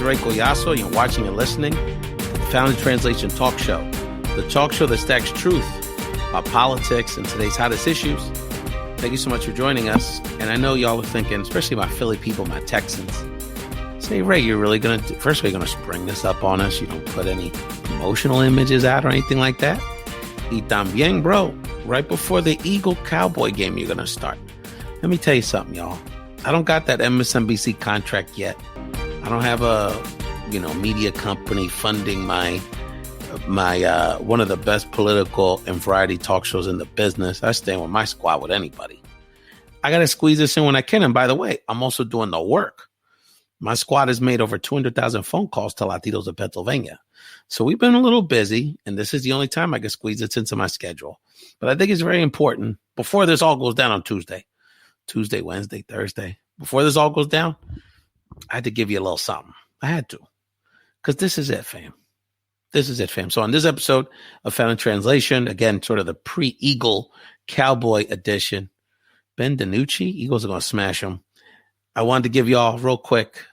Ray Collazo, and you're watching and listening to the Founded Translation Talk Show, the talk show that stacks truth about politics and today's hottest issues. Thank you so much for joining us. And I know y'all are thinking, especially my Philly people, my Texans, say, Ray, you're really going to, first of all, you're going to spring this up on us. You don't put any emotional images out or anything like that. Y también, bro, right before the Eagle-Cowboy game, you're going to start. Let me tell you something, y'all. I don't got that MSNBC contract yet. I don't have a, media company funding my one of the best political and variety talk shows in the business. I stand with my squad with anybody. I got to squeeze this in when I can. And by the way, I'm also doing the work. My squad has made over 200,000 phone calls to Latinos of Pennsylvania. So we've been a little busy, and this is the only time I can squeeze this into my schedule. But I think it's very important before this all goes down on Tuesday, Wednesday, Thursday. Before this all goes down, I had to give you a little something. I had to. Because this is it, fam. This is it, fam. So on this episode of Founded Translation, again, sort of the pre-Eagle Cowboy edition, Ben DiNucci, Eagles are going to smash them. I wanted to give y'all real quick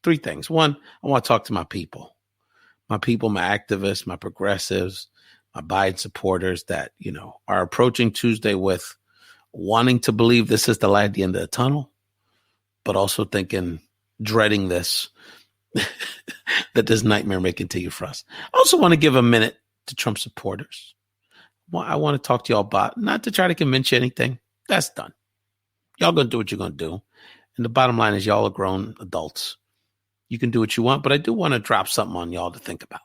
3 things. One, I want to talk to my people, my activists, my progressives, my Biden supporters that, are approaching Tuesday with wanting to believe this is the light at the end of the tunnel, but also dreading this, that this nightmare may continue for us. I also want to give a minute to Trump supporters. I want to talk to y'all about, not to try to convince you anything. That's done. Y'all going to do what you're going to do. And the bottom line is y'all are grown adults. You can do what you want, but I do want to drop something on y'all to think about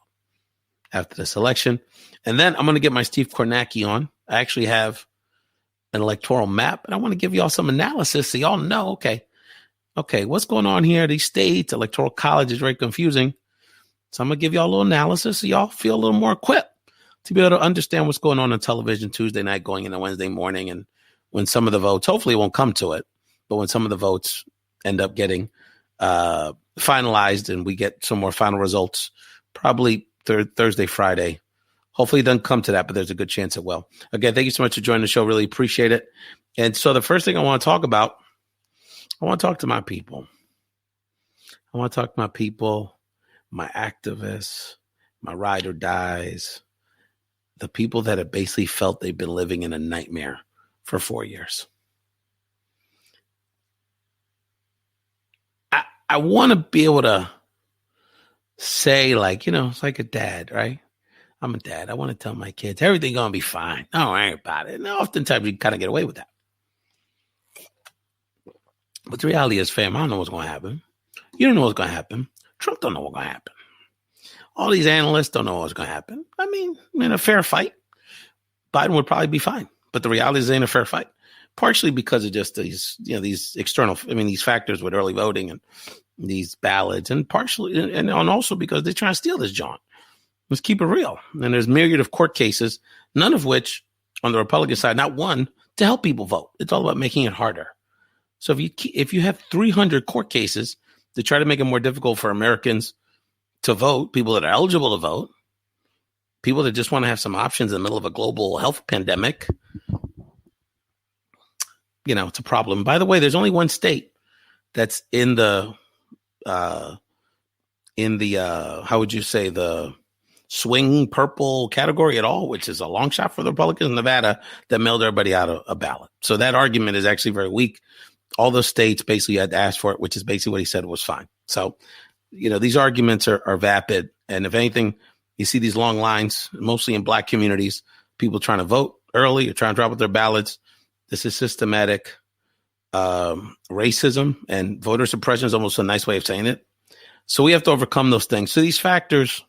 after this election. And then I'm going to get my Steve Kornacki on. I actually have an electoral map, and I want to give y'all some analysis so y'all know, okay, what's going on here? These states, electoral college is very confusing. So I'm going to give y'all a little analysis so y'all feel a little more equipped to be able to understand what's going on television Tuesday night going into Wednesday morning. And when some of the votes, hopefully it won't come to it, but when some of the votes end up getting finalized and we get some more final results, probably Thursday, Friday. Hopefully it doesn't come to that, but there's a good chance it will. Again, thank you so much for joining the show. Really appreciate it. And so the first thing I want to talk about, I want to talk to my people. I want to talk to my people, my activists, my ride or dies, the people that have basically felt they've been living in a nightmare for 4 years. I want to be able to say, it's like a dad, right? I'm a dad. I want to tell my kids, everything's going to be fine. Don't worry about it. And oftentimes you kind of get away with that. But the reality is, fam, I don't know what's going to happen. You don't know what's going to happen. Trump don't know what's going to happen. All these analysts don't know what's going to happen. I mean, in a fair fight, Biden would probably be fine. But the reality is it ain't a fair fight. Partially because of just these external, these factors with early voting and these ballots, and partially, and also because they're trying to steal this jaunt. Let's keep it real. And there's myriad of court cases, none of which on the Republican side, not one, to help people vote. It's all about making it harder. So if you have 300 court cases to try to make it more difficult for Americans to vote, people that are eligible to vote, people that just want to have some options in the middle of a global health pandemic, it's a problem. By the way, there's only one state that's in the how would you say, the swing purple category at all, which is a long shot for the Republicans, Nevada, that mailed everybody out a ballot. So that argument is actually very weak. All those states basically had to ask for it, which is basically what he said was fine. So, these arguments are vapid. And if anything, you see these long lines, mostly in black communities, people trying to vote early or trying to drop with their ballots. This is systematic racism, and voter suppression is almost a nice way of saying it. So we have to overcome those things. So these factors,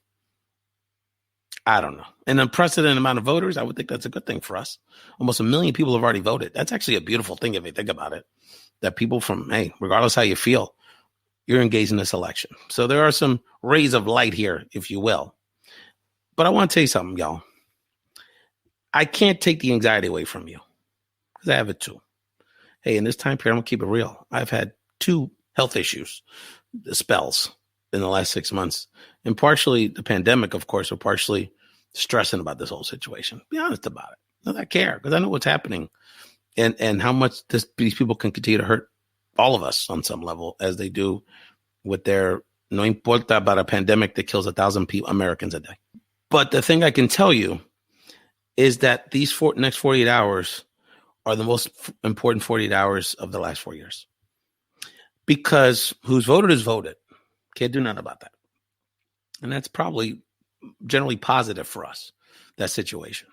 I don't know. An unprecedented amount of voters, I would think that's a good thing for us. Almost 1 million people have already voted. That's actually a beautiful thing if you think about it. That people regardless how you feel, you're engaged in this election. So there are some rays of light here, if you will. But I want to tell you something, y'all. I can't take the anxiety away from you because I have it too. Hey, in this time period, I'm going to keep it real. I've had 2 health issues, spells in the last 6 months. And partially the pandemic, of course, or partially stressing about this whole situation. Be honest about it. I care because I know what's happening and how much these people can continue to hurt all of us on some level as they do with their No importa about a pandemic that kills 1,000 Americans a day. But the thing I can tell you is that these next 48 hours are the most important 48 hours of the last 4 years. Because who's voted is voted. Can't do nothing about that. And that's probably generally positive for us, that situation.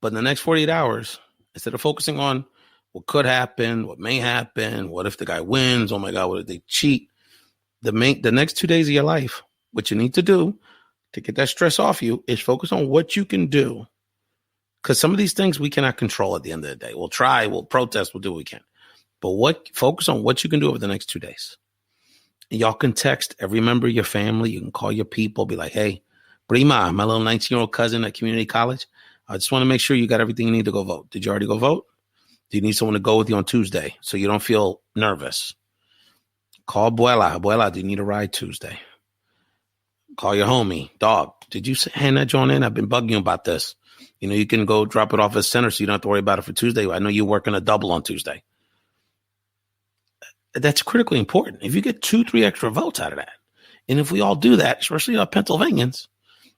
But in the next 48 hours, instead of focusing on what could happen, what may happen, what if the guy wins, oh my God, what if they cheat? The next 2 days of your life, what you need to do to get that stress off you is focus on what you can do. Because some of these things we cannot control at the end of the day. We'll try, we'll protest, we'll do what we can. But focus on what you can do over the next 2 days. And y'all can text every member of your family. You can call your people, be like, hey, Prima, my little 19-year-old cousin at community college, I just want to make sure you got everything you need to go vote. Did you already go vote? Do you need someone to go with you on Tuesday so you don't feel nervous? Call Abuela. Abuela, do you need a ride Tuesday? Call your homie. Dog, did you hand that joint in? I've been bugging you about this. You know, you can go drop it off at center so you don't have to worry about it for Tuesday. I know you're working a double on Tuesday. That's critically important. If you get 2-3 extra votes out of that, and if we all do that, especially our Pennsylvanians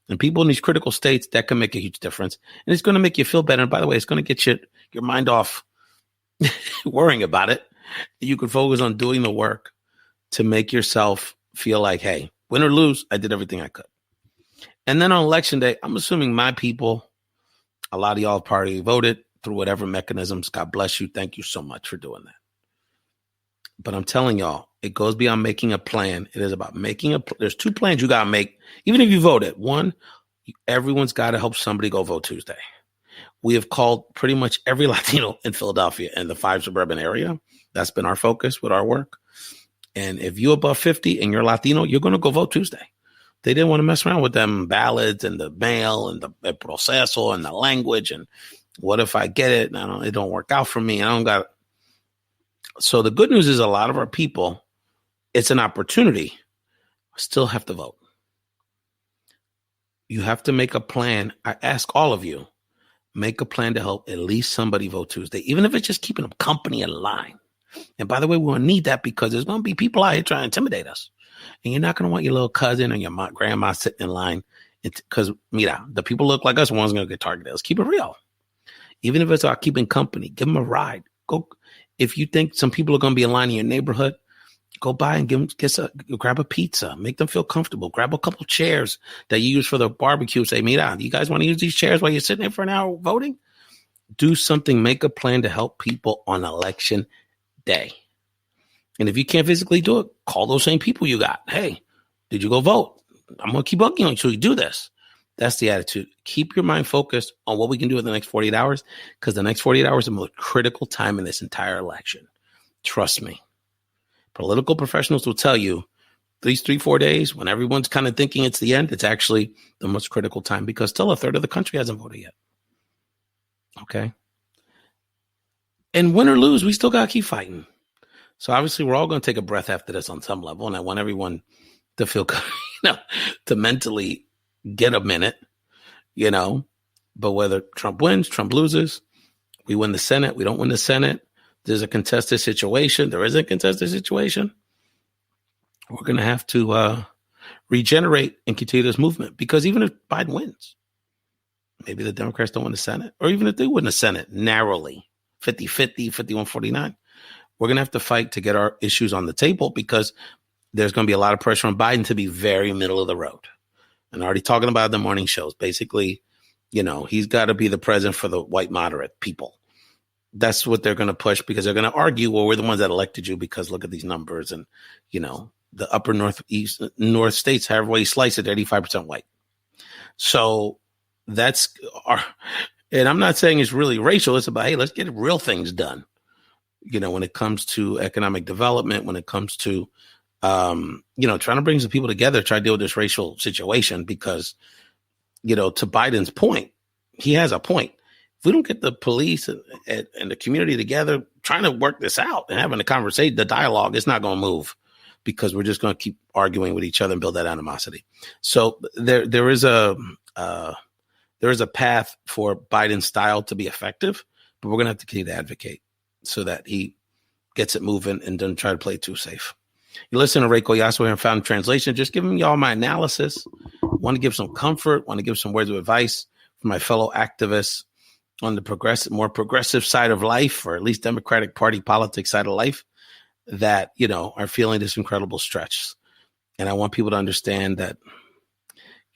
and people in these critical states, that can make a huge difference. And it's going to make you feel better. And by the way, it's going to get your mind off worrying about it. You can focus on doing the work to make yourself feel like, hey, win or lose, I did everything I could. And then on election day, I'm assuming my people, a lot of y'all have already voted through whatever mechanisms. God bless you. Thank you so much for doing that. But I'm telling y'all, it goes beyond making a plan. It is about there's 2 plans you got to make. Even if you voted, one, everyone's got to help somebody go vote Tuesday. We have called pretty much every Latino in Philadelphia and the 5 suburban area. That's been our focus with our work. And if you're above 50 and you're Latino, you're going to go vote Tuesday. They didn't want to mess around with them ballots and the mail and the proceso and the language. And what if I get it? It don't work out for me. I don't got it. So the good news is a lot of our people, it's an opportunity, still have to vote. You have to make a plan. I ask all of you, make a plan to help at least somebody vote Tuesday, even if it's just keeping them company in line. And by the way, we will need that because there's going to be people out here trying to intimidate us. And you're not going to want your little cousin or your grandma sitting in line because, mira, the people look like us, one's going to get targeted. Let's keep it real. Even if it's about keeping company, give them a ride. Go. If you think some people are going to be in line in your neighborhood, go by and grab a pizza. Make them feel comfortable. Grab a couple chairs that you use for the barbecue. Say, mira, you guys want to use these chairs while you're sitting there for an hour voting? Do something. Make a plan to help people on election day. And if you can't physically do it, call those same people you got. Hey, did you go vote? I'm going to keep bugging you until you do this. That's the attitude. Keep your mind focused on what we can do in the next 48 hours because the next 48 hours is the most critical time in this entire election. Trust me. Political professionals will tell you these 3-4 days when everyone's kind of thinking it's the end, it's actually the most critical time because still a third of the country hasn't voted yet. Okay. And win or lose, we still got to keep fighting. So obviously we're all going to take a breath after this on some level. And I want everyone to feel, to mentally get a minute, but whether Trump wins, Trump loses, we win the Senate, we don't win the Senate, there's a contested situation, there isn't a contested situation, we're going to have to regenerate and continue this movement because even if Biden wins, maybe the Democrats don't win the Senate, or even if they win the Senate narrowly, 50-50, 51-49, we're going to have to fight to get our issues on the table because there's going to be a lot of pressure on Biden to be very middle of the road. And already talking about the morning shows, basically, he's got to be the president for the white moderate people. That's what they're going to push because they're going to argue, well, we're the ones that elected you because look at these numbers. And, the upper north states, however way you slice it, 85% white. So that's and I'm not saying it's really racial. It's about, hey, let's get real things done. When it comes to economic development, when it comes to trying to bring some people together, try to deal with this racial situation because, to Biden's point, he has a point. If we don't get the police and the community together trying to work this out and having a conversation, the dialogue, it's not going to move because we're just going to keep arguing with each other and build that animosity. So there is a path for Biden's style to be effective, but we're going to have to continue to advocate so that he gets it moving and doesn't try to play it too safe. You listen to Ray Collazo here in Found in Translation, just giving y'all my analysis. Want to give some comfort, want to give some words of advice for my fellow activists on the more progressive side of life, or at least Democratic Party politics side of life, that, are feeling this incredible stretch. And I want people to understand that,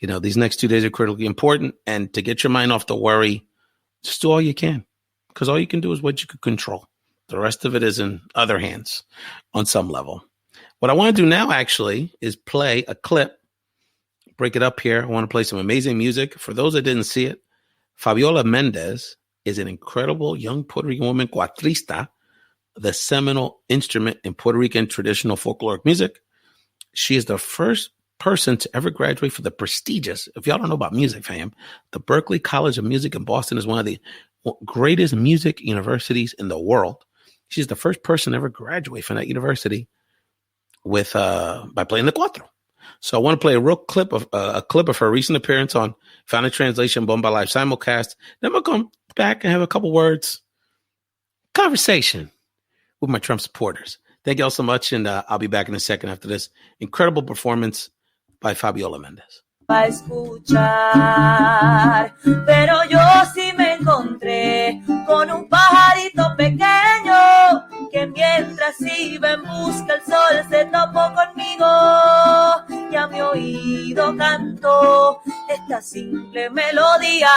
these next 2 days are critically important. And to get your mind off the worry, just do all you can, because all you can do is what you can control. The rest of it is in other hands on some level. What I want to do now actually is play a clip, break it up here. I want to play some amazing music. For those that didn't see it, Fabiola Mendez is an incredible young Puerto Rican woman, cuatrista, the seminal instrument in Puerto Rican traditional folkloric music. She is the first person to ever graduate from the prestigious, if y'all don't know about music, fam, the Berklee College of Music in Boston is one of the greatest music universities in the world. She's the first person to ever graduate from that university with by playing the cuatro. So I want to play a clip of her recent appearance on Found in Translation Bomba Live simulcast. Then we'll come back and have a couple words, conversation with my Trump supporters. Thank you all so much, and I'll be back in a second after this incredible performance by Fabiola Mendez. Va a escuchar, pero yo sí me encontré con un pajarito pequeño que mientras iba en busca el sol se topó conmigo y a mi oído cantó esta simple melodía.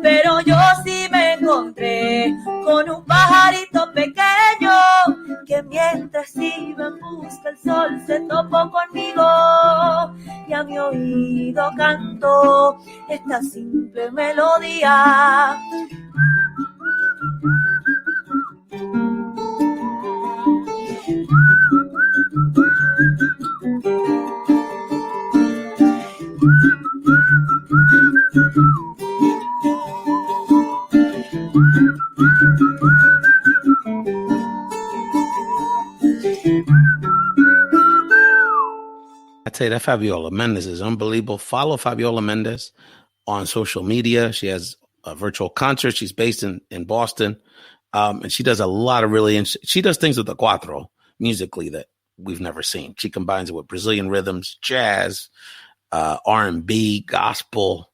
Pero yo sí me encontré con un pajarito pequeño que mientras iba en busca el sol se topó conmigo y a mi oído canto esta simple melodía. I tell you, that Fabiola Mendez is unbelievable. Follow Fabiola Mendez on social media. She has a virtual concert. She's based in Boston. And she does a lot of really interesting, she does things with the cuatro musically that we've never seen. She combines it with Brazilian rhythms, jazz, R&B, gospel,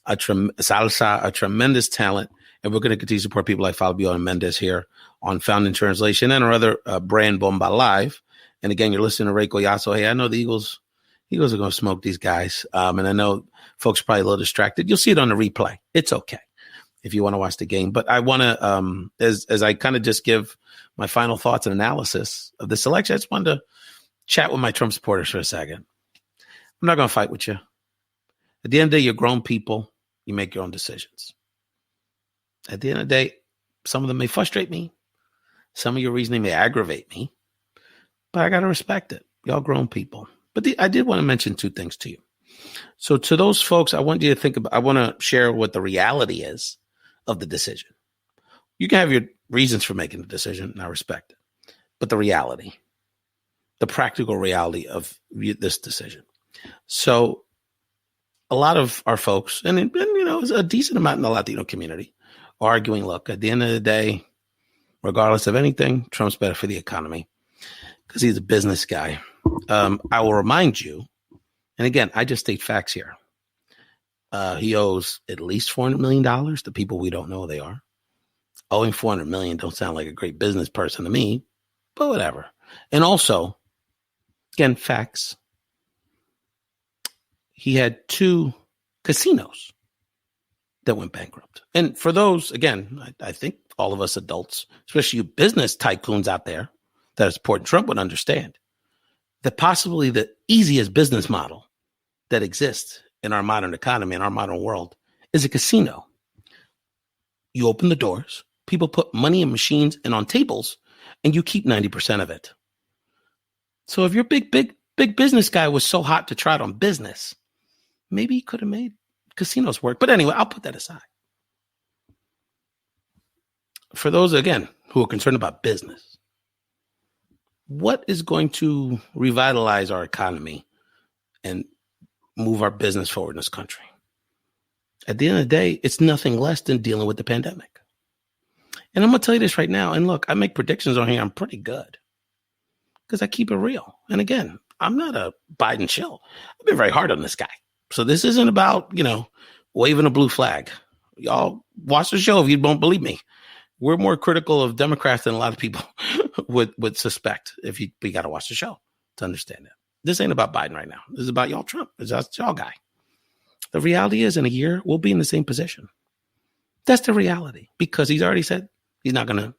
salsa, a tremendous talent. And we're going to continue to support people like Fabiola Mendez here on Found in Translation and our other brand Bomba Live. And again, you're listening to Ray Collazo. Hey, I know the Eagles are going to smoke these guys. And I know folks are probably a little distracted. You'll see it on the replay. It's okay if you want to watch the game. But I want to, as I kind of just give my final thoughts and analysis of this election, I just wanted to chat with my Trump supporters for a second. I'm not going to fight with you. At the end of the day, you're grown people. You make your own decisions. At the end of the day, some of them may frustrate me. Some of your reasoning may aggravate me. But I got to respect it. Y'all grown people. But I did want to mention two things to you. So to those folks, I want you to think about, I want to share what the reality is of the decision. You can have your reasons for making the decision, and I respect it. But the reality, the practical reality of this decision. So a lot of our folks, and a decent amount in the Latino community, are arguing, look, at the end of the day, regardless of anything, Trump's better for the economy because he's a business guy. I will remind you, and again, I just state facts here. He owes at least $400 million to people we don't know who they are. Owing $400 million don't sound like a great business person to me, but whatever. And also, again, facts. He had 2 casinos that went bankrupt. And for those, again, I think all of us adults, especially you business tycoons out there that are supporting Trump, would understand that possibly the easiest business model that exists in our modern economy, in our modern world, is a casino. You open the doors, people put money in machines and on tables, and you keep 90% of it. So if your big business guy was so hot to try it on business, maybe he could have made casinos work. But anyway, I'll put that aside. For those, again, who are concerned about business, what is going to revitalize our economy and move our business forward in this country? At the end of the day, it's nothing less than dealing with the pandemic. And I'm going to tell you this right now. And look, I make predictions on here. I'm pretty good because I keep it real. And again, I'm not a Biden shill. I've been very hard on this guy. So this isn't about, waving a blue flag. Y'all watch the show if you don't believe me. We're more critical of Democrats than a lot of people would suspect if we got to watch the show to understand that. This ain't about Biden right now. This is about y'all Trump. It's just y'all guy. The reality is in a year, we'll be in the same position. That's the reality because he's already said he's not going to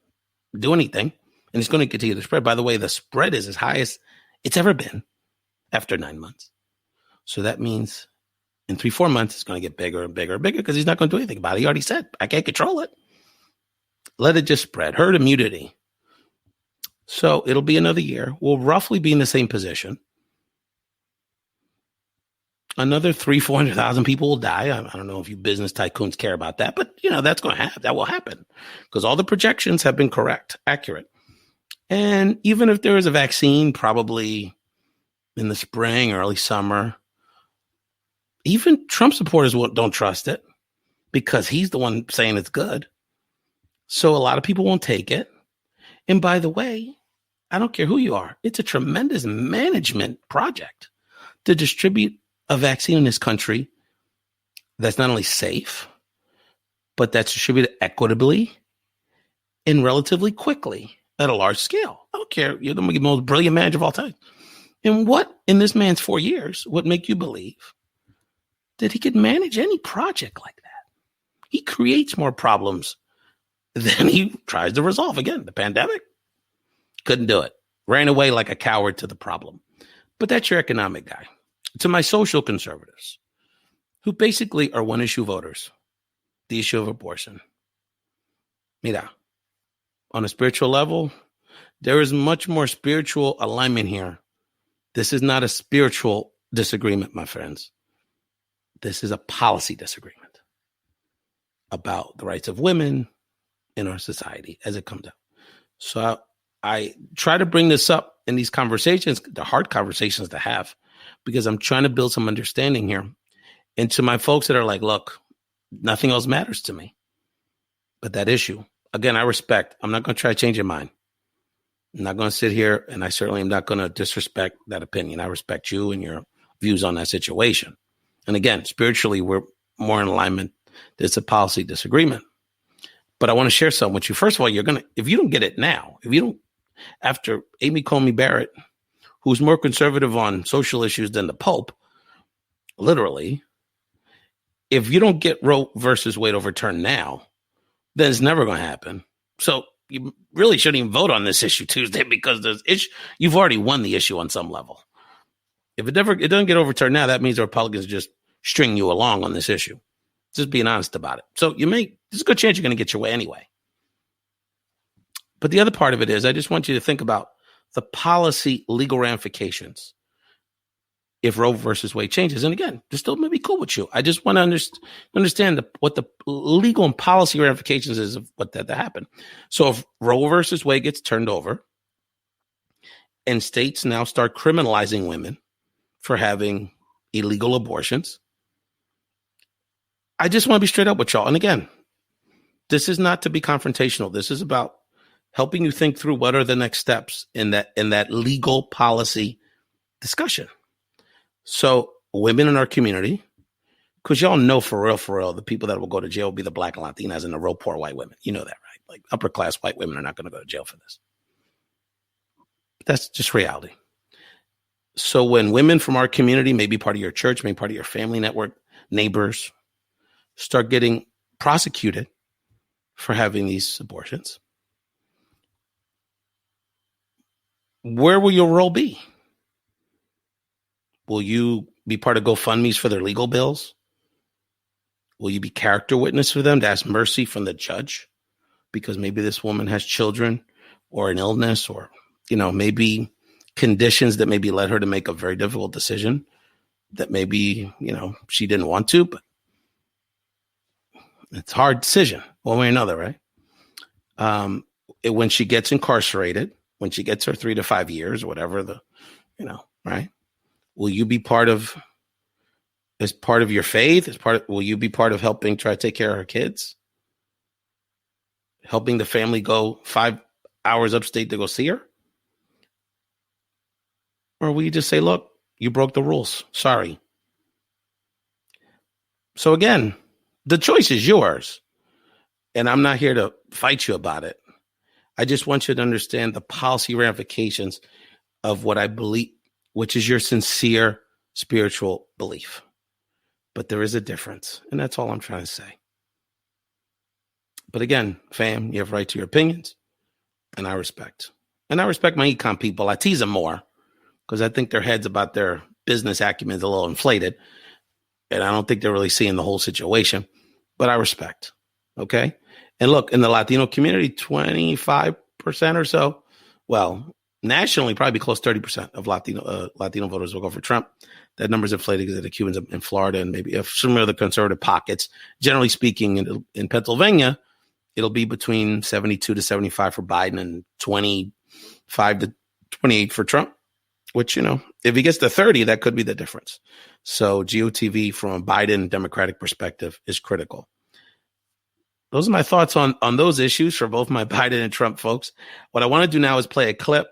do anything and he's going to continue to spread. By the way, the spread is as high as it's ever been after 9 months. So that means in 3-4 months, it's going to get bigger and bigger and bigger because he's not going to do anything about it. He already said, I can't control it. Let it just spread. Herd immunity. So it'll be another year. We'll roughly be in the same position. Another 300,000-400,000 people will die. I don't know if you business tycoons care about that, but that's going to happen. That will happen because all the projections have been accurate. And even if there is a vaccine, probably in the spring or early summer, even Trump supporters don't trust it because he's the one saying it's good. So a lot of people won't take it. And by the way, I don't care who you are. It's a tremendous management project to distribute a vaccine in this country that's not only safe, but that's distributed equitably and relatively quickly at a large scale. I don't care. You're the most brilliant manager of all time. And what in this man's 4 years would make you believe that he could manage any project like that? He creates more problems than he tries to resolve. Again, the pandemic, couldn't do it. Ran away like a coward to the problem. But that's your economic guy. To my social conservatives, who basically are one-issue voters, the issue of abortion. Mira, on a spiritual level, there is much more spiritual alignment here. This is not a spiritual disagreement, my friends. This is a policy disagreement about the rights of women in our society as it comes out. So I try to bring this up in these conversations, the hard conversations to have, because I'm trying to build some understanding here. And to my folks that are like, look, nothing else matters to me but that issue. Again, I respect. I'm not going to try to change your mind. I'm not going to sit here, and I certainly am not going to disrespect that opinion. I respect you and your views on that situation. And again, spiritually, we're more in alignment. There's a policy disagreement. But I want to share something with you. First of all, if you don't get it now, after Amy Coney Barrett, who's more conservative on social issues than the Pope, literally, if you don't get Roe versus Wade overturned now, then it's never going to happen. So you really shouldn't even vote on this issue Tuesday because you've already won the issue on some level. If it doesn't get overturned now, that means the Republicans just string you along on this issue. Just being honest about it. So there's a good chance you're going to get your way anyway. But the other part of it is, I just want you to think about the policy legal ramifications if Roe versus Wade changes. And again, this still may be cool with you. I just want to understand what the legal and policy ramifications is of what that happened. So if Roe versus Wade gets turned over and states now start criminalizing women for having illegal abortions, I just want to be straight up with y'all. And again, this is not to be confrontational. This is about helping you think through what are the next steps in that legal policy discussion. So women in our community, because y'all know for real, the people that will go to jail will be the Black and Latinas and the real poor white women. You know that, right? Like upper class white women are not going to go to jail for this. That's just reality. So when women from our community, maybe part of your church, maybe part of your family network, neighbors, start getting prosecuted for having these abortions, where will your role be? Will you be part of GoFundMe's for their legal bills? Will you be character witness for them to ask mercy from the judge? Because maybe this woman has children or an illness or, maybe conditions that maybe led her to make a very difficult decision that maybe, she didn't want to, but it's a hard decision one way or another, right? When she gets incarcerated, when she gets her 3 to 5 years, whatever right? Will you be as part of your faith? Will you be part of helping try to take care of her kids? Helping the family go 5 hours upstate to go see her? Or will you just say, look, you broke the rules. Sorry. So again, the choice is yours. And I'm not here to fight you about it. I just want you to understand the policy ramifications of what I believe, which is your sincere spiritual belief. But there is a difference. And that's all I'm trying to say. But again, fam, you have right to your opinions. And I respect. And I respect my econ people. I tease them more because I think their heads about their business acumen is a little inflated. And I don't think they're really seeing the whole situation. But I respect. Okay? And look, in the Latino community, 25% or so, well, nationally, probably close to 30% of Latino voters will go for Trump. That number's inflated because of the Cubans in Florida and maybe some of the conservative pockets. Generally speaking, in Pennsylvania, it'll be between 72 to 75 for Biden and 25 to 28 for Trump, which, if he gets to 30, that could be the difference. So GOTV from a Biden Democratic perspective is critical. Those are my thoughts on those issues for both my Biden and Trump folks. What I want to do now is play a clip.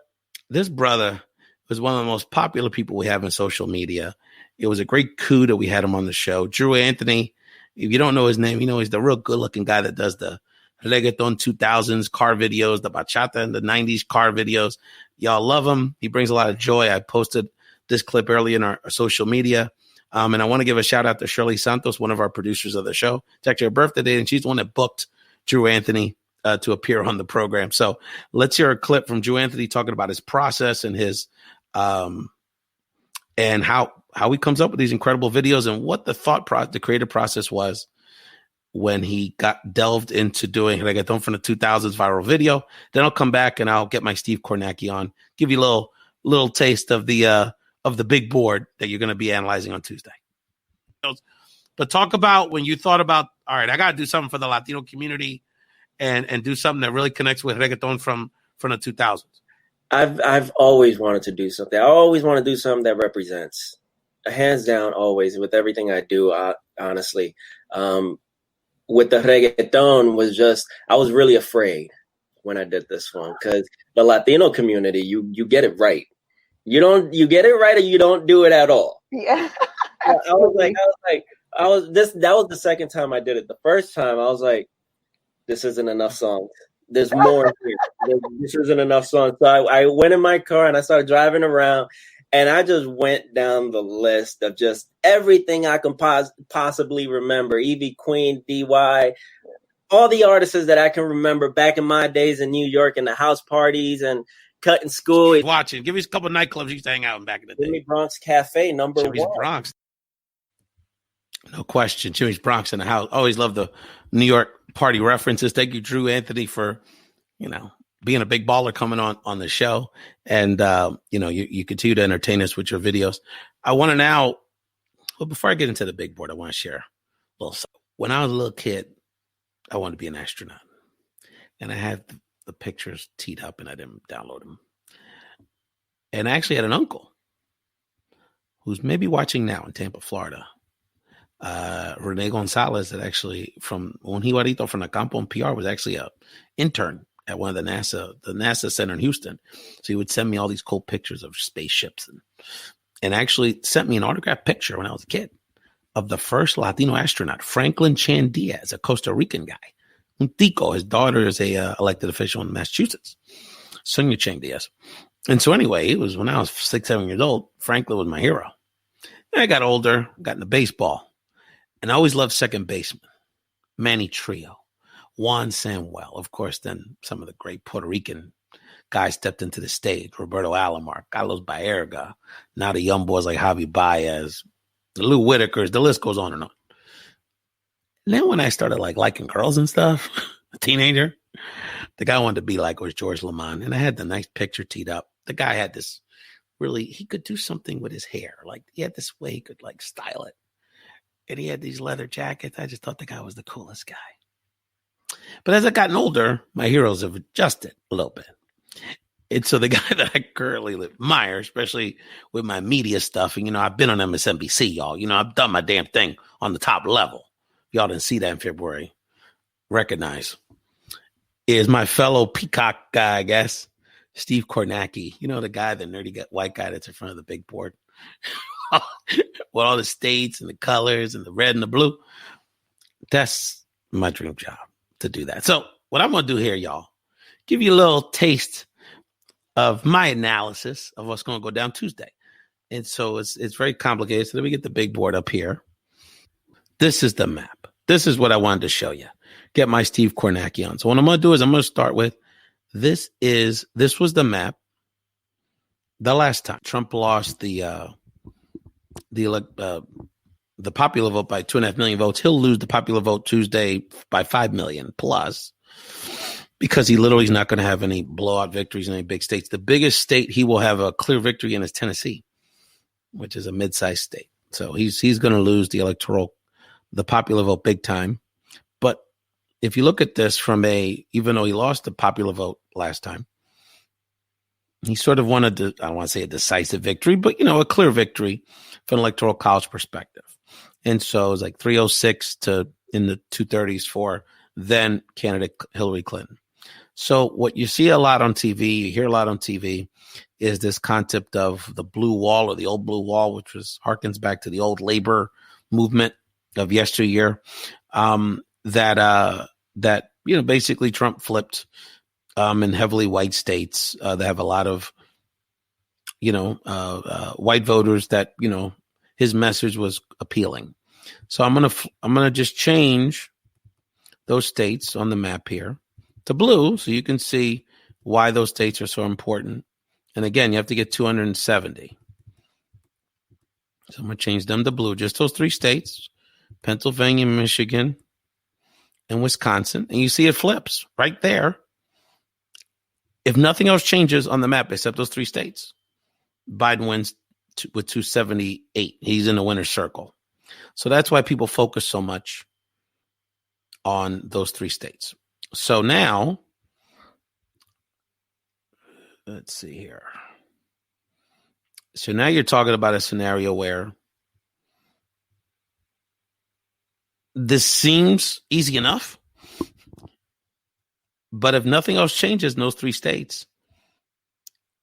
This brother was one of the most popular people we have in social media. It was a great coup that we had him on the show. Drew Anthony, if you don't know his name, he's the real good-looking guy that does the reggaeton 2000s car videos, the bachata and the 90s car videos. Y'all love him. He brings a lot of joy. I posted this clip early in our social media. And I want to give a shout out to Shirley Santos, one of our producers of the show. It's actually her birthday today, and she's the one that booked Drew Anthony to appear on the program. So let's hear a clip from Drew Anthony talking about his process and his and how he comes up with these incredible videos and what the creative process was when he got delved into doing reggaeton from the 2000s viral video. Then I'll come back and I'll get my Steve Kornacki on, give you a little taste of the big board that you're going to be analyzing on Tuesday. But talk about when you thought about, all right, I got to do something for the Latino community and do something that really connects with reggaeton from the 2000s. I've always wanted to do something. I always want to do something that represents, hands down, always with everything I do. Honestly, with the reggaeton I was really afraid when I did this one because the Latino community, you get it right. You get it right or you don't do it at all. Yeah. That was the second time I did it. The first time I was like, this isn't enough songs. There's more here. This isn't enough songs. So I went in my car and I started driving around and I just went down the list of just everything I can possibly remember. Evie Queen, DY, all the artists that I can remember back in my days in New York and the house parties and cutting school. Watching. Give me a couple of nightclubs you used to hang out in back in the day. Jimmy Bronx Cafe, Jimmy's one. Bronx. No question. Jimmy's Bronx in the house. Always love the New York party references. Thank you, Drew Anthony, for, being a big baller coming on the show. And, you continue to entertain us with your videos. I want to now, before I get into the big board, I want to share a little something. When I was a little kid, I wanted to be an astronaut. And I had the pictures teed up and I didn't download them. And I actually had an uncle who's maybe watching now in Tampa, Florida. Rene Gonzalez, that actually from Un Jibarito from the Campo and PR was actually a intern at one of the NASA center in Houston. So he would send me all these cool pictures of spaceships and actually sent me an autographed picture when I was a kid of the first Latino astronaut, Franklin Chan Diaz, a Costa Rican guy. Un tico, his daughter is a elected official in Massachusetts, Sonia Chan Diaz. And so anyway, it was when I was 6-7 years old, Franklin was my hero. And I got older, got into baseball. And I always loved second baseman, Manny Trillo, Juan Samuel. Of course, then some of the great Puerto Rican guys stepped into the stage. Roberto Alomar, Carlos Baerga, now the young boys like Javi Baez, the Lou Whitakers, the list goes on and on. And then when I started liking girls and stuff, a teenager, the guy I wanted to be like was George Lamont. And I had the nice picture teed up. The guy had this he could do something with his hair. He had this way he could style it. And he had these leather jackets. I just thought the guy was the coolest guy. But as I've gotten older, my heroes have adjusted a little bit. And so the guy that I currently admire, especially with my media stuff, and, I've been on MSNBC, y'all. I've done my damn thing on the top level. Y'all didn't see that in February. Recognize. Is my fellow Peacock guy, I guess, Steve Kornacki, you know, the guy, the nerdy white guy that's in front of the big board with all the states and the colors and the red and the blue. That's my dream job, to do that. So what I'm going to do here, y'all, give you a little taste of my analysis of what's going to go down Tuesday. And so it's very complicated. So let me get the big board up here. This is the map. This is what I wanted to show you. Get my Steve Kornacki on. So what I'm going to do is I'm going to start with this was the map the last time Trump lost the popular vote by 2.5 million votes. He'll lose the popular vote Tuesday by 5 million plus, because he literally is not going to have any blowout victories in any big states. The biggest state he will have a clear victory in is Tennessee, which is a mid-sized state. So he's going to lose the popular vote big time. But if you look at this from even though he lost the popular vote last time, he sort of wanted I don't want to say a decisive victory, but, you know, a clear victory from an electoral college perspective. And so it was like 306 to in the 230s for then candidate Hillary Clinton. So what you see a lot on TV, you hear a lot on TV, is this concept of the blue wall, or the old blue wall, which harkens back to the old labor movement of yesteryear. That you know, basically Trump flipped in heavily white states that have a lot of, you know, white voters that, you know, his message was appealing. So I'm gonna just change those states on the map here to blue, so you can see why those states are so important. And again, you have to get 270. So I'm gonna change them to blue, just those 3 states: Pennsylvania, Michigan, and Wisconsin. And you see it flips right there. If nothing else changes on the map except those 3 states, Biden wins with 278. He's in the winner's circle. So that's why people focus so much on those 3 states. So now, let's see here. So now you're talking about a scenario where this seems easy enough, but if nothing else changes in those 3 states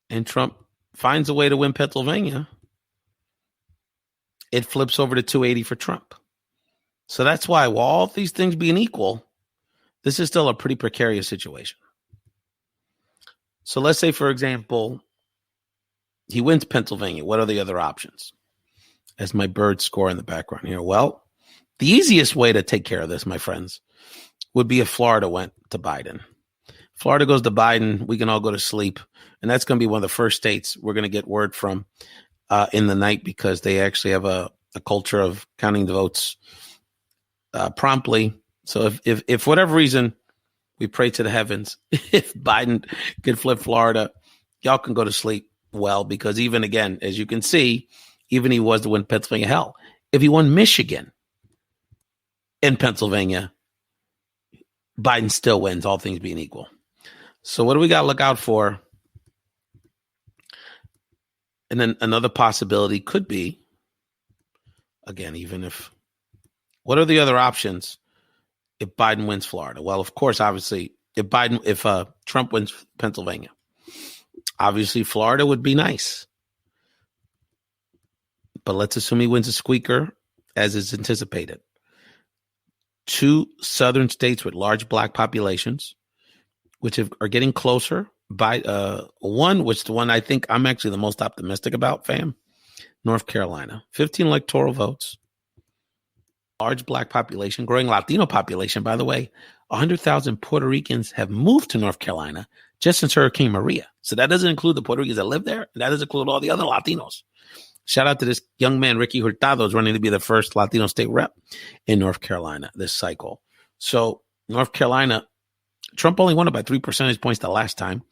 and Trump finds a way to win Pennsylvania, it flips over to 280 for Trump. So that's why, while all these things being equal, this is still a pretty precarious situation. So let's say, for example, he wins Pennsylvania. What are the other options? As my bird score in the background here. Well, the easiest way to take care of this, my friends, would be if Florida went to Biden. Florida goes to Biden, we can all go to sleep. And that's going to be one of the first states we're going to get word from in the night, because they actually have a culture of counting the votes promptly. So if for whatever reason, we pray to the heavens, if Biden could flip Florida, y'all can go to sleep well, because even again, as you can see, even he was to win Pennsylvania, hell, if he won Michigan in Pennsylvania, Biden still wins, all things being equal. So what do we got to look out for? And then another possibility could be, again, even if, what are the other options if Biden wins Florida? Well, of course, obviously, if Trump wins Pennsylvania, obviously Florida would be nice. But let's assume he wins a squeaker, as is anticipated. 2 southern states with large black populations, which are getting closer. By one, which the one I think I'm actually the most optimistic about, fam, North Carolina, 15 electoral votes, large black population, growing Latino population. By the way, 100,000 Puerto Ricans have moved to North Carolina just since Hurricane Maria. So that doesn't include the Puerto Ricans that live there. That doesn't include all the other Latinos. Shout out to this young man, Ricky Hurtado, is running to be the first Latino state rep in North Carolina this cycle. So North Carolina, Trump only won it by 3 percentage points the last time.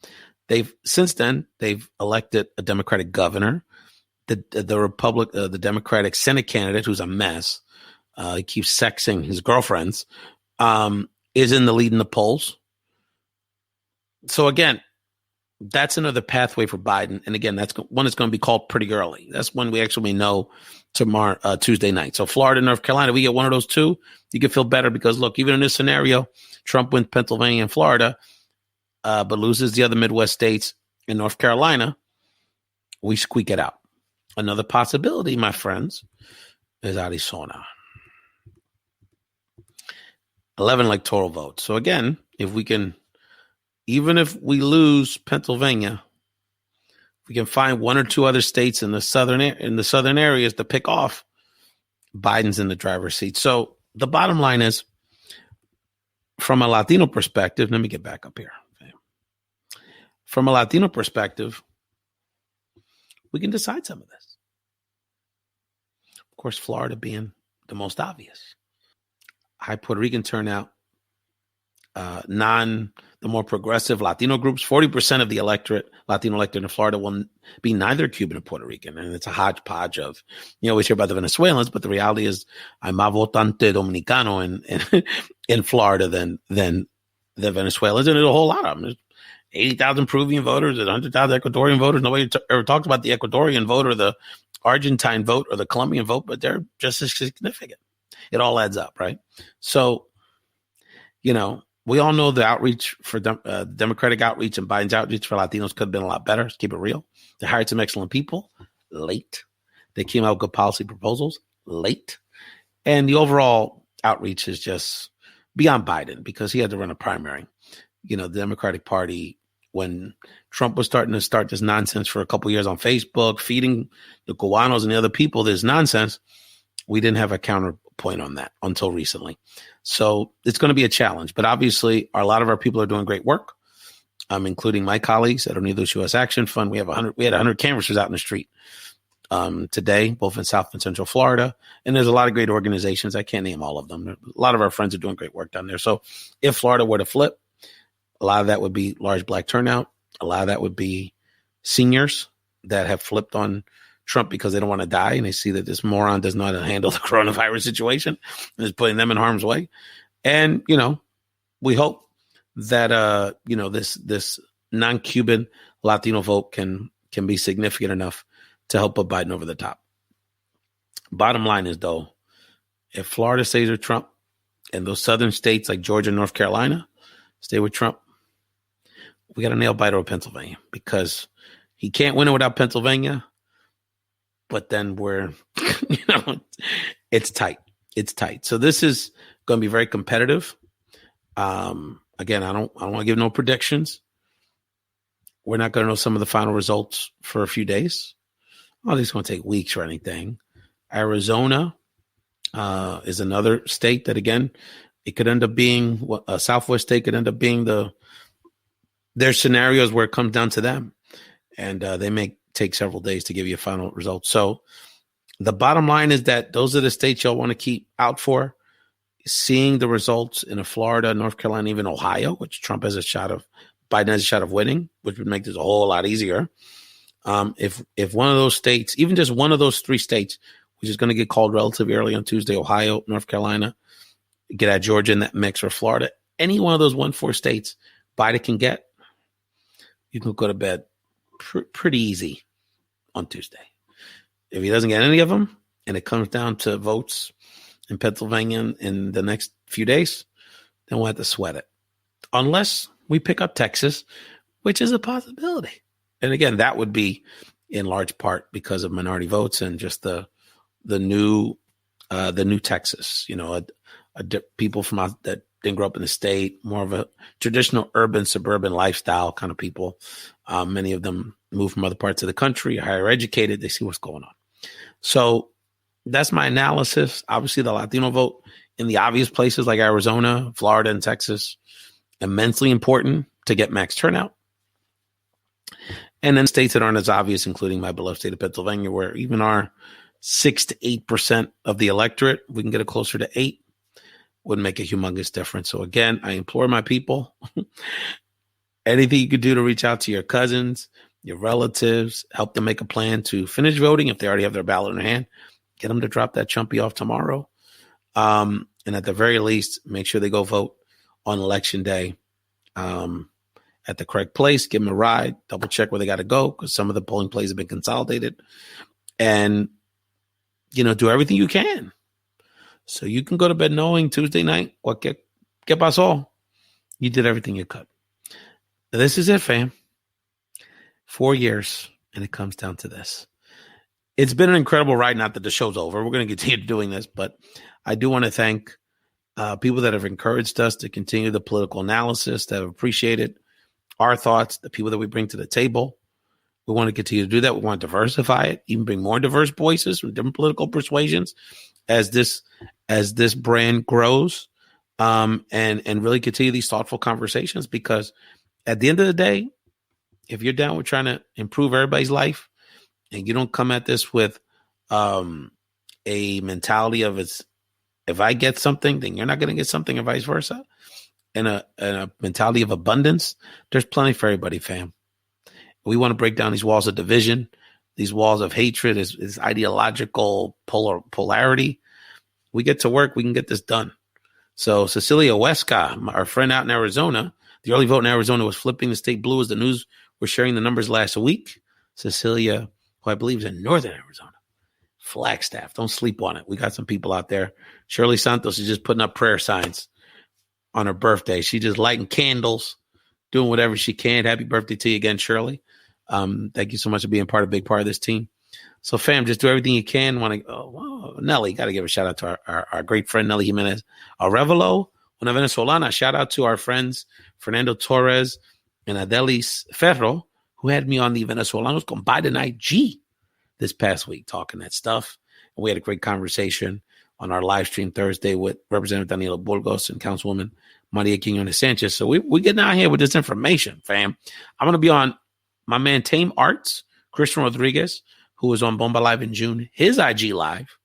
Since then they've elected a Democratic governor. The Democratic Senate candidate, who's a mess, he keeps sexing his girlfriends, is in the lead in the polls. So again, that's another pathway for Biden. And again, that's one that's going to be called pretty early. That's when we actually know tomorrow, Tuesday night. So Florida, North Carolina, we get one of those 2, you can feel better, because look, even in this scenario, Trump wins Pennsylvania and Florida, but loses the other Midwest states. in North Carolina, we squeak it out. Another possibility, my friends, is Arizona. 11 electoral votes. So again, if we can, even if we lose Pennsylvania, we can find one or two other states in the southern areas to pick off. Biden's in the driver's seat. So the bottom line is, from a Latino perspective, let me get back up here. Okay. From a Latino perspective, we can decide some of this. Of course, Florida being the most obvious. High Puerto Rican turnout, the more progressive Latino groups, 40% of the Latino electorate in Florida will be neither Cuban or Puerto Rican. And it's a hodgepodge of, we hear about the Venezuelans, but the reality is hay más votante dominicano in Florida than the Venezuelans. And there's a whole lot of them. There's 80,000 Peruvian voters, there's 100,000 Ecuadorian voters. Nobody ever talks about the Ecuadorian vote or the Argentine vote or the Colombian vote, but they're just as significant. It all adds up, right? So, we all know the outreach for Democratic outreach and Biden's outreach for Latinos could have been a lot better. Let's keep it real. They hired some excellent people late. They came out with good policy proposals late. And the overall outreach is just beyond Biden because he had to run a primary. The Democratic Party, when Trump was starting to start this nonsense for a couple of years on Facebook, feeding the Cubanos and the other people this nonsense, we didn't have a counterpoint on that until recently. So it's going to be a challenge. But obviously, a lot of our people are doing great work, including my colleagues at Unidos U.S. Action Fund. We had 100 canvassers out in the street today, both in South and Central Florida. And there's a lot of great organizations. I can't name all of them. A lot of our friends are doing great work down there. So if Florida were to flip, a lot of that would be large Black turnout. A lot of that would be seniors that have flipped on Trump because they don't want to die and they see that this moron does not handle the coronavirus situation and is putting them in harm's way. And, we hope that, this non-Cuban Latino vote can be significant enough to help put Biden over the top. Bottom line is, though, if Florida stays with Trump and those southern states like Georgia and North Carolina stay with Trump, we got to nail Biden over Pennsylvania because he can't win it without Pennsylvania. But then it's tight. It's tight. So this is going to be very competitive. Again, I don't want to give no predictions. We're not going to know some of the final results for a few days. I don't think it's going to take weeks or anything. Arizona is another state that, again, it could end up being a Southwest state could end up being their scenarios where it comes down to them. And they may take several days to give you a final result. So the bottom line is that those are the states you'll want to keep out for. Seeing the results in Florida, North Carolina, even Ohio, which Biden has a shot of winning, which would make this a whole lot easier. If one of those states, even just one of those three states, which is going to get called relatively early on Tuesday, Ohio, North Carolina, get at Georgia in that mix, or Florida, any one of those 1-4 states Biden can get, you can go to bed pretty easy on Tuesday. If he doesn't get any of them and it comes down to votes in Pennsylvania in the next few days, then we'll have to sweat it. Unless we pick up Texas, which is a possibility. And again, that would be in large part because of minority votes and just the new Texas, people from out that didn't grow up in the state, more of a traditional urban, suburban lifestyle kind of people. Many of them move from other parts of the country, higher educated. They see what's going on. So that's my analysis. Obviously, the Latino vote in the obvious places like Arizona, Florida, and Texas, immensely important to get max turnout. And then states that aren't as obvious, including my beloved state of Pennsylvania, where even our 6 to 8% of the electorate, we can get it closer to 8, would make a humongous difference. So again, I implore my people, anything you could do to reach out to your cousins, your relatives, help them make a plan to finish voting if they already have their ballot in their hand, get them to drop that chumpy off tomorrow. And at the very least, make sure they go vote on election day at the correct place, give them a ride, double check where they got to go because some of the polling places have been consolidated, and, do everything you can. So you can go to bed knowing Tuesday night, ¿qué pasó? You did everything you could. This is it, fam. 4 years, and it comes down to this. It's been an incredible ride. Not that the show's over. We're going to continue doing this, but I do want to thank people that have encouraged us to continue the political analysis, that have appreciated our thoughts, the people that we bring to the table. We want to continue to do that. We want to diversify it, even bring more diverse voices from different political persuasions as this brand grows, and really continue these thoughtful conversations, because at the end of the day, if you're down with trying to improve everybody's life and you don't come at this with a mentality of if I get something, then you're not going to get something, and vice versa, and a mentality of abundance, there's plenty for everybody, fam. We want to break down these walls of division, these walls of hatred, is ideological polarity. We get to work, we can get this done. So Cecilia Huesca, our friend out in Arizona, the early vote in Arizona was flipping the state blue as the news was sharing the numbers last week. Cecilia, who I believe is in northern Arizona, Flagstaff, don't sleep on it. We got some people out there. Shirley Santos is just putting up prayer signs on her birthday. She just lighting candles, doing whatever she can. Happy birthday to you again, Shirley. Thank you so much for being a big part of this team. So, fam, just do everything you can. Nelly, got to give a shout out to our great friend, Nelly Jimenez. Arevalo, una venezolana. Shout out to our friends, Fernando Torres and Adelis Ferro, who had me on the Venezolanos con Biden IG this past week talking that stuff. And we had a great conversation on our live stream Thursday with Representative Danilo Burgos and Councilwoman Maria Quiñones Sanchez. So we getting out here with this information, fam. I'm going to be on my man Tame Arts, Christian Rodriguez, who was on Bomba Live in June, his IG Live,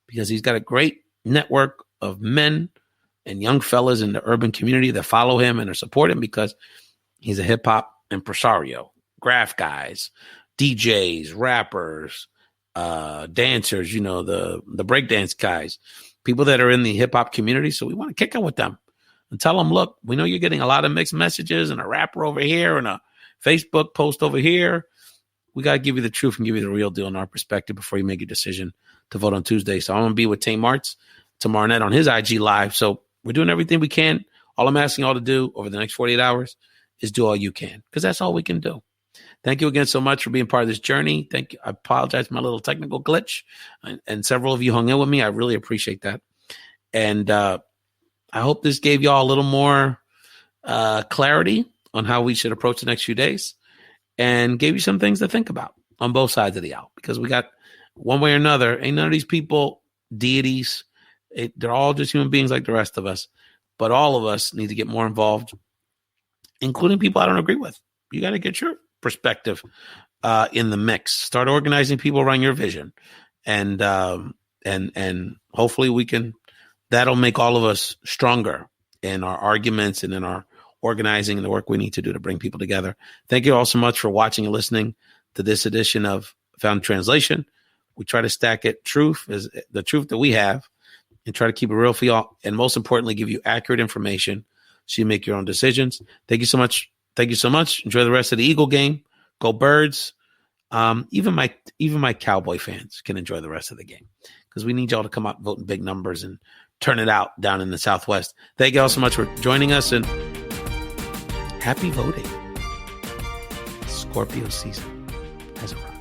because he's got a great network of men and young fellas in the urban community that follow him and are support him, because he's a hip-hop impresario, graph guys, DJs, rappers, dancers, the breakdance guys, people that are in the hip-hop community. So we want to kick it with them and tell them, look, we know you're getting a lot of mixed messages and a rapper over here and a Facebook post over here. We got to give you the truth and give you the real deal in our perspective before you make your decision to vote on Tuesday. So I'm going to be with Tame Arts tomorrow night on his IG Live. So we're doing everything we can. All I'm asking y'all to do over the next 48 hours is do all you can, because that's all we can do. Thank you again so much for being part of this journey. Thank you. I apologize for my little technical glitch, and several of you hung in with me. I really appreciate that. And I hope this gave y'all a little more clarity on how we should approach the next few days, and gave you some things to think about on both sides of the aisle, because we got, one way or another, ain't none of these people deities. They're all just human beings like the rest of us, but all of us need to get more involved, including people I don't agree with. You got to get your perspective in the mix. Start organizing people around your vision, and hopefully that'll make all of us stronger in our arguments and in our organizing and the work we need to do to bring people together. Thank you all so much for watching and listening to this edition of Found in Translation. We try to stack it truth is the truth that we have, and try to keep it real for y'all, and most importantly, give you accurate information so you make your own decisions. Thank you so much. Thank you so much. Enjoy the rest of the Eagle game. Go Birds. Even my Cowboy fans can enjoy the rest of the game, because we need y'all to come out and vote in big numbers and turn it out down in the Southwest. Thank you all so much for joining us, and happy voting. Scorpio season has arrived.